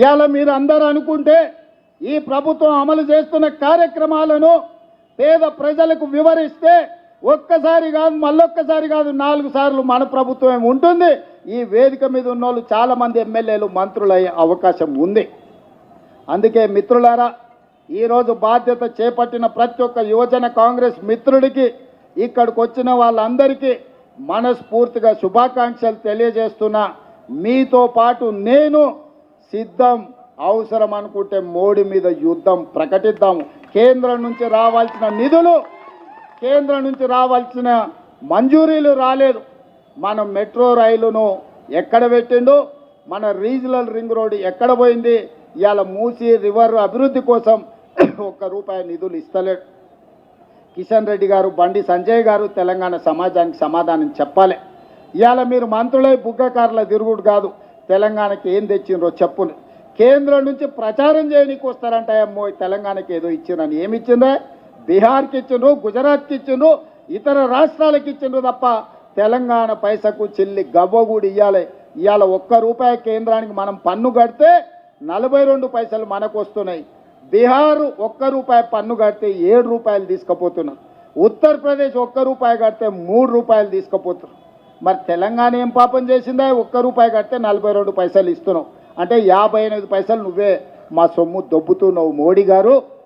ఇవాళ మీరు అందరూ అనుకుంటే ఈ ప్రభుత్వం అమలు చేస్తున్న కార్యక్రమాలను పేద ప్రజలకు వివరిస్తే ఒక్కసారి కాదు మళ్ళొక్కసారి కాదు 4 సార్లు మన ప్రభుత్వం ఉంటుంది. ఈ వేదిక మీద ఉన్నోళ్ళు చాలామంది ఎమ్మెల్యేలు మంత్రులు అయ్యే అవకాశం ఉంది. అందుకే మిత్రులారా, ఈరోజు బాధ్యత చేపట్టిన ప్రతి ఒక్క యువజన కాంగ్రెస్ మిత్రుడికి ఇక్కడికి వచ్చిన వాళ్ళందరికీ మనస్ఫూర్తిగా శుభాకాంక్షలు తెలియజేస్తున్నా. మీతో పాటు నేను సిద్ధం, అవసరం అనుకుంటే మోడీ మీద యుద్ధం ప్రకటిద్దాము. కేంద్రం నుంచి రావాల్సిన నిధులు, కేంద్రం నుంచి రావాల్సిన మంజూరీలు రాలేదు. మనం మెట్రో రైలును ఎక్కడ పెట్టిండు, మన రీజనల్ రింగ్ రోడ్ ఎక్కడ పోయింది, ఇవాళ మూసీ రివర్ అభివృద్ధి కోసం ₹1 నిధులు ఇస్తలేడు. కిషన్ రెడ్డి గారు, బండి సంజయ్ గారు తెలంగాణ సమాజానికి సమాధానం చెప్పాలి. ఇవాళ మీరు మంత్రులై బుగ్గకారుల తిరుగుడు కాదు, తెలంగాణకి ఏం తెచ్చిండ్రో చెప్పును. కేంద్రం నుంచి ప్రచారం చేయడానికి వస్తారంట. అమ్మో తెలంగాణకి ఏదో ఇచ్చిండ్రని, ఏమి ఇచ్చిండ్రే? బీహార్కి ఇచ్చిండ్రు, గుజరాత్కి ఇచ్చిండ్రు, ఇతర రాష్ట్రాలకు ఇచ్చిండ్రు తప్ప తెలంగాణ పైసకు చిల్లి గవ్వ కూడా ఇవ్వాలి. ఇవాళ ₹1 కేంద్రానికి మనం పన్ను కడితే 42 పైసలు మనకు వస్తున్నాయి. బీహార్ ₹1 పన్ను కడితే ₹7 తీసుకుపోతున్నారు. ఉత్తరప్రదేశ్ ₹1 కడితే ₹3 తీసుకుపోతున్నారు. మరి తెలంగాణ ఏం పాపం చేసిందా? ₹1 కడితే 42 పైసలు ఇస్తున్నావు అంటే 58 పైసలు నువ్వే మా సొమ్ము దొబ్బుతున్నావు మోడీ గారు.